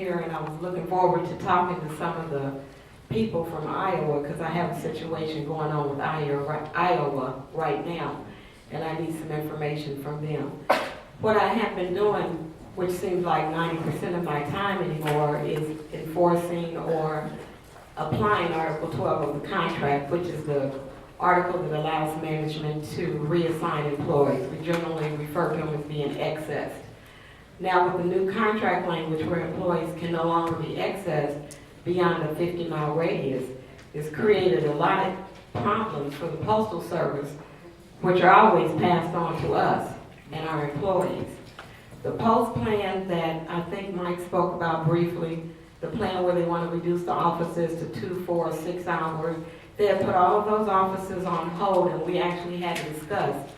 here, and I was looking forward to talking to some of the people from Iowa, because I have a situation going on with Iowa right now, and I need some information from them. What I have been doing, which seems like 90% of my time anymore, is enforcing or applying Article 12 of the contract, which is the article that allows management to reassign employees. We generally refer to them as being accessed. Now, with the new contract language where employees can no longer be accessed beyond a 50-mile radius, it's created a lot of problems for the Postal Service, which are always passed on to us and our employees. The post plan that I think Mike spoke about briefly, the plan where they want to reduce the offices to 2, 4, 6 hours, they have put all of those offices on hold, and we actually had discussed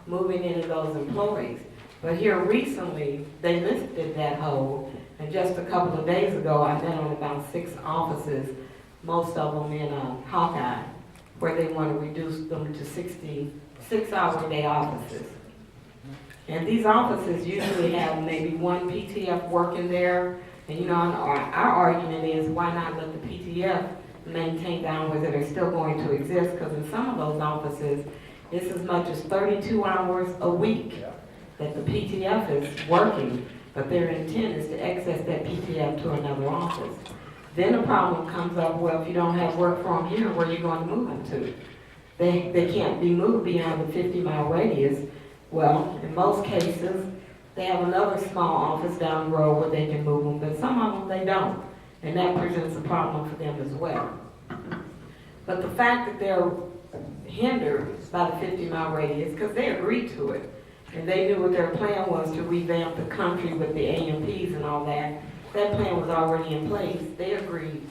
moving into those employees. But here recently, they lifted that hold, and just a couple of days ago, I met on about 6 offices, most of them in Hawkeye, where they want to reduce them to 66-hour-a-day offices. And these offices usually have maybe one PTF working there, and you know, our argument is why not let the PTF maintain the hours that are still going to exist, because in some of those offices, it's as much as 32 hours a week that the PTF is working, but their intent is to access that PTF to another office. Then the problem comes up, well, if you don't have work for them here, where are you going to move them to? They can't be moved beyond the 50-mile radius. Well, in most cases, they have another small office down the road where they can move them, but some of them they don't. And that presents a problem for them as well. But the fact that they're hindered by the 50-mile radius, because they agreed to it, and they knew what their plan was to revamp the country with the AMPs and all that, that plan was already in place. They agreed.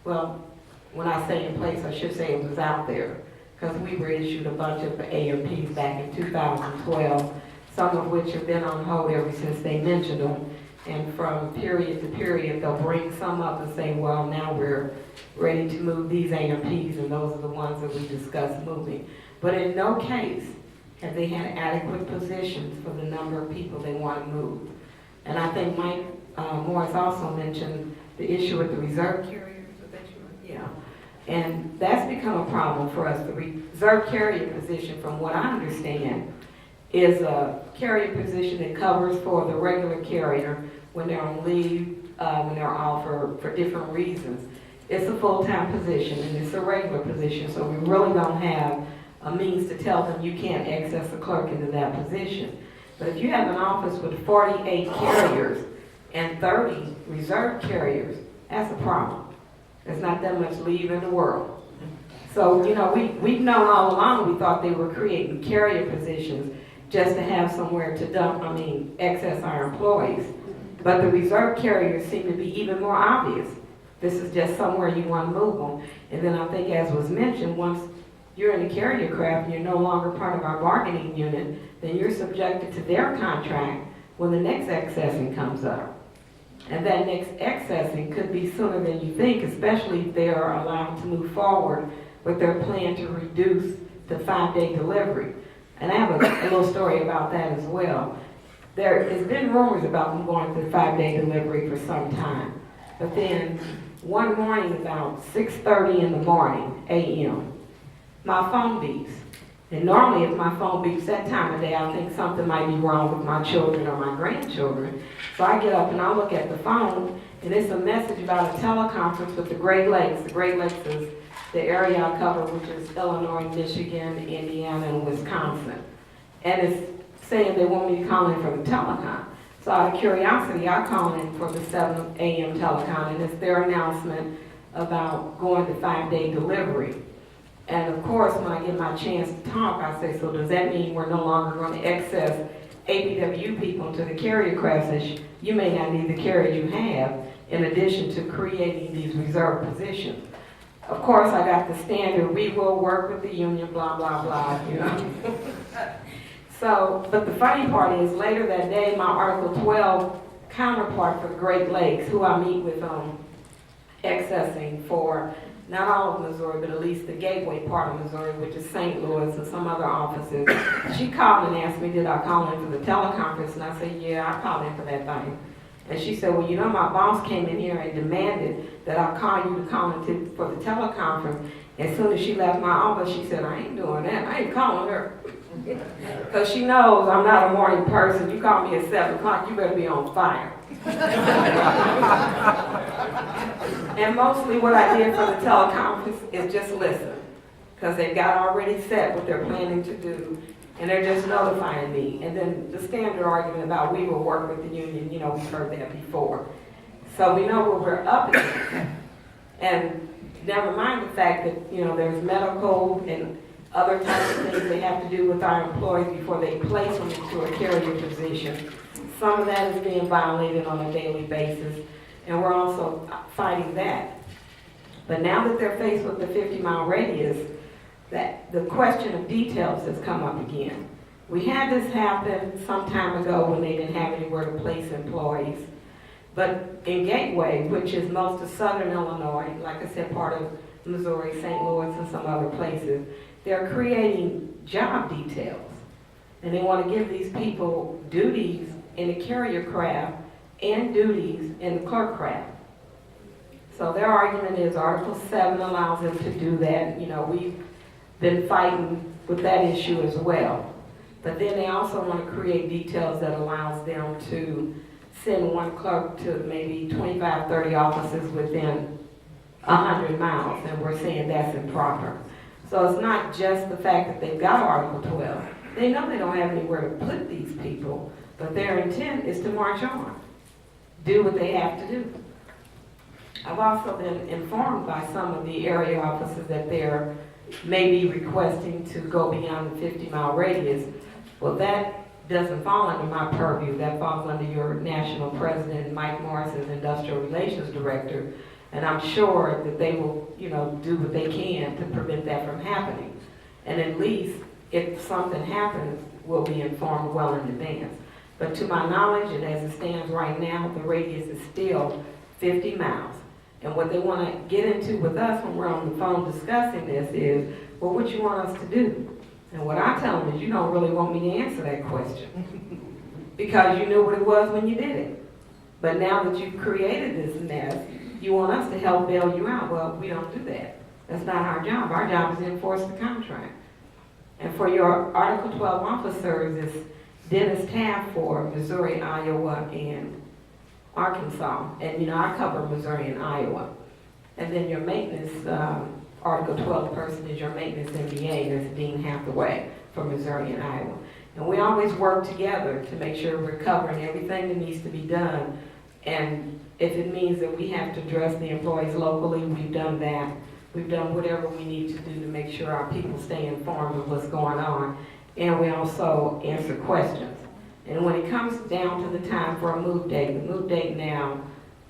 Well, when I say in place, I should say it was out there, because we were issued a bunch of AMPs back in 2012, some of which have been on hold ever since they mentioned them. And from period to period, they'll bring some up and say, well, now we're ready to move these AMPs, and those are the ones that we discussed moving. But in no case have they had adequate positions for the number of people they want to move. And I think Mike Morris also mentioned the issue with the reserve carriers. And that's become a problem for us. The reserve carrier position, from what I understand, is a carrier position that covers for the regular carrier when they're on leave, when they're off for different reasons. It's a full-time position, and it's a regular position, so we really don't have a means to tell them you can't access the clerk into that position. But if you have an office with 48 carriers and 30 reserve carriers, that's a problem. There's not that much leave in the world. So, you know, we've known all along, we thought they were creating carrier positions just to have somewhere to access our employees. But the reserve carriers seem to be even more obvious. This is just somewhere you want to move them. And then I think, as was mentioned, once you're in the carrier craft and you're no longer part of our bargaining unit, then you're subjected to their contract when the next accessing comes up. And that next accessing could be sooner than you think, especially if they are allowed to move forward with their plan to reduce the 5-day delivery. And I have a little story about that as well. There has been rumors about them going to 5-day delivery for some time. But then one morning, about 6:30 in the morning, a.m., my phone beeps. And normally if my phone beeps that time of day, I think something might be wrong with my children or my grandchildren. So I get up and I look at the phone, and it's a message about a teleconference with the Great Lakes. The Great Lakes is the area I cover, which is Illinois, Michigan, Indiana, and Wisconsin. And it's saying they want me to call in for the telecon. So out of curiosity, I call in for the 7 a.m. telecon, and it's their announcement about going to 5-day delivery. And of course, when I get my chance to talk, I say, so does that mean we're no longer going to access APWU people into the carrier crafts, that you may not need the carrier you have, in addition to creating these reserve positions? Of course, I got the standard, we will work with the union, blah, blah, blah, you know. So, but the funny part is, later that day, my Article 12 counterpart for the Great Lakes, who I meet with accessing for not all of Missouri, but at least the gateway part of Missouri, which is St. Louis and some other offices, she called and asked me, did I call in for the teleconference? And I said, yeah, I called in for that thing. And she said, well, you know, my boss came in here and demanded that I call you to call into for the teleconference. As soon as she left my office, she said, I ain't doing that. I ain't calling her. Because she knows I'm not a morning person. You call me at 7 o'clock, you better be on fire. And mostly what I did for the teleconference is just listen. Because they've got already set what they're planning to do. And they're just notifying me. And then the standard argument about we will work with the union, you know, we've heard that before. So we know what we're up against. And never mind the fact that, you know, there's medical and other types of things they have to do with our employees before they place them into a carrier position. Some of that is being violated on a daily basis, and we're also fighting that. But now that they're faced with the 50-mile radius, that the question of details has come up again. We had this happen some time ago when they didn't have anywhere to place employees. But in Gateway, which is most of southern Illinois, like I said, part of Missouri, St. Louis, and some other places, they're creating job details. And they want to give these people duties in the carrier craft and duties in the clerk craft. So their argument is Article 7 allows them to do that. You know, we've been fighting with that issue as well. But then they also want to create details that allows them to send one clerk to maybe 25, 30 offices within 100 miles, and we're saying that's improper. So it's not just the fact that they've got Article 12. They know they don't have anywhere to put these people, but their intent is to march on, do what they have to do. I've also been informed by some of the area offices that they're maybe requesting to go beyond the 50-mile radius. Well, that doesn't fall under my purview. That falls under your national president, Mike Morris's Industrial Relations Director, and I'm sure that they will, you know, do what they can to prevent that from happening. And at least if something happens, we'll be informed well in advance. But to my knowledge, and as it stands right now, the radius is still 50 miles. And what they want to get into with us when we're on the phone discussing this is, well, what you want us to do? And what I tell them is, you don't really want me to answer that question because you knew what it was when you did it. But now that you've created this mess, you want us to help bail you out. Well, we don't do that. That's not our job. Our job is to enforce the contract. And for your Article 12 officers, it's Dennis Taft for Missouri, Iowa, and Arkansas. And, you know, I cover Missouri and Iowa. And then your maintenance, Article 12 person is your maintenance MBA, that's Dean Hathaway for Missouri and Iowa. And we always work together to make sure we're covering everything that needs to be done. And if it means that we have to address the employees locally, we've done that. We've done whatever we need to do to make sure our people stay informed of what's going on. And we also answer questions. And when it comes down to the time for a move date, the move date now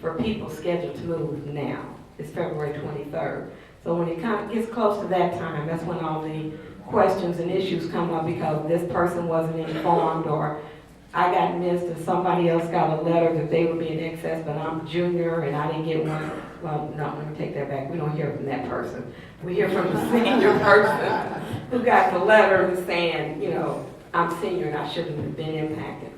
for people scheduled to move now is February 23rd. So when it gets close to that time, that's when all the questions and issues come up because this person wasn't informed, or I got missed and somebody else got a letter that they would be in excess, but I'm junior and I didn't get one. Well, no, let me take that back. We don't hear from that person. We hear from the senior person who got the letter saying, you know, I'm senior and I shouldn't have been impacted.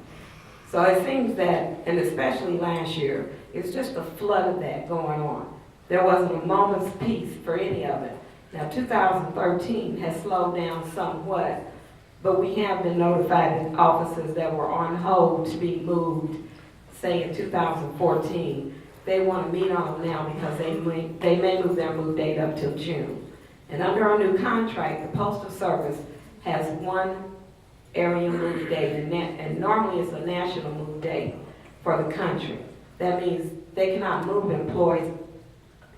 So it seems that, and especially last year, it's just a flood of that going on. There wasn't a moment's peace for any of it. Now, 2013 has slowed down somewhat, but we have been notified that officers that were on hold to be moved, say in 2014, they want to meet on them now because they may move their move date up till June. And under our new contract, the Postal Service has one area move date, and normally it's a national move date for the country. That means they cannot move employees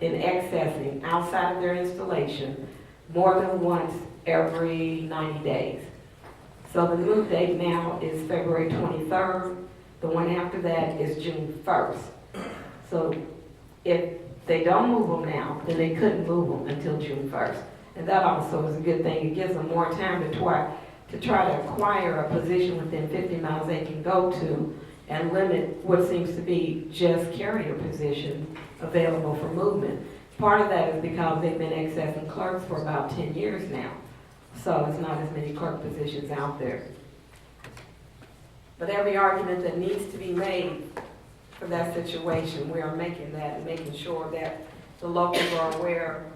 in accessing outside of their installation more than once every 90 days. So the move date now is February 23rd. The one after that is June 1st. So if they don't move them now, then they couldn't move them until June 1st. And that also is a good thing. It gives them more time to try to acquire a position within 50 miles they can go to and limit what seems to be just carrier positions available for movement. Part of that is because they've been accessing clerks for about 10 years now. So it's not as many clerk positions out there. But every argument that needs to be made for that situation. We are making that and making sure that the locals are aware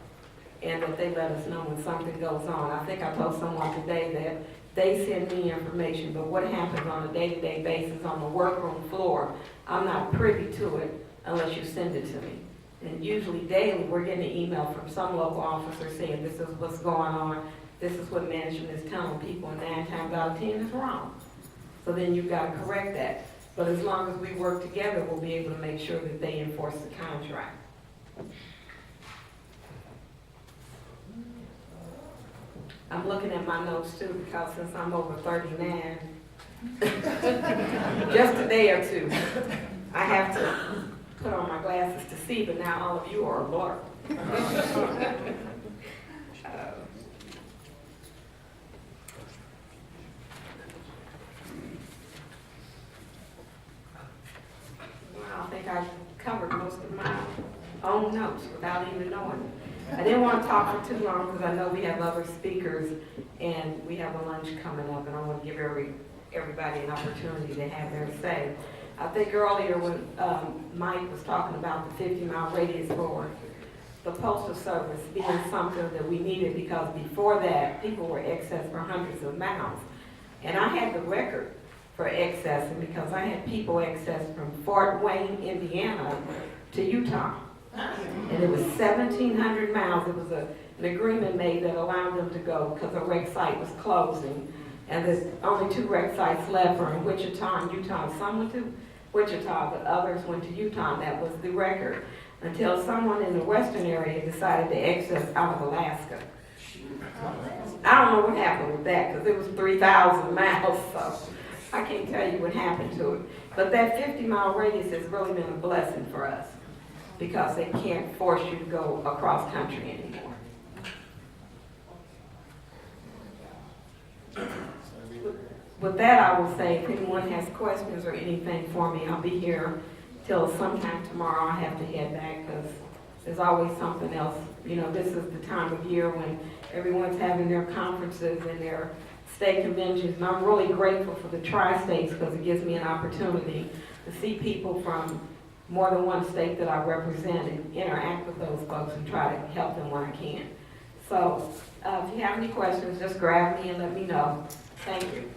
and that they let us know when something goes on. I think I told someone today that they send me information, but what happens on a day-to-day basis on the workroom floor, I'm not privy to it unless you send it to me. And usually daily, we're getting an email from some local officer saying this is what's going on, this is what management is telling people, and 9 times out of 10 is wrong. So then you've got to correct that. But as long as we work together, we'll be able to make sure that they enforce the contract. I'm looking at my notes too, because since I'm over 39, just a day or two, I have to put on my glasses to see, but now all of you are a blur. I think I covered most of my own notes without even knowing. I didn't want to talk for too long because I know we have other speakers and we have a lunch coming up, and I want to give everybody an opportunity to have their say. I think earlier when Mike was talking about the 50-mile radius for the Postal Service being something that we needed, because before that, people were excess for hundreds of miles. And I had the record for excess, because I had people excess from Fort Wayne, Indiana to Utah. And it was 1,700 miles. It was an agreement made that allowed them to go because a wreck site was closing. And there's only 2 wreck sites left are in Wichita and Utah. Some went to Wichita, but others went to Utah, and that was the record. Until someone in the western area decided to excess out of Alaska. I don't know what happened with that, because it was 3,000 miles, so I can't tell you what happened to it. But that 50-mile radius has really been a blessing for us, because they can't force you to go across country anymore. With that, I will say, if anyone has questions or anything for me, I'll be here till sometime tomorrow. I have to head back because there's always something else. You know, this is the time of year when everyone's having their conferences and their state conventions, and I'm really grateful for the tri-states because it gives me an opportunity to see people from more than one state that I represent and interact with those folks and try to help them when I can. So if you have any questions, just grab me and let me know. Thank you.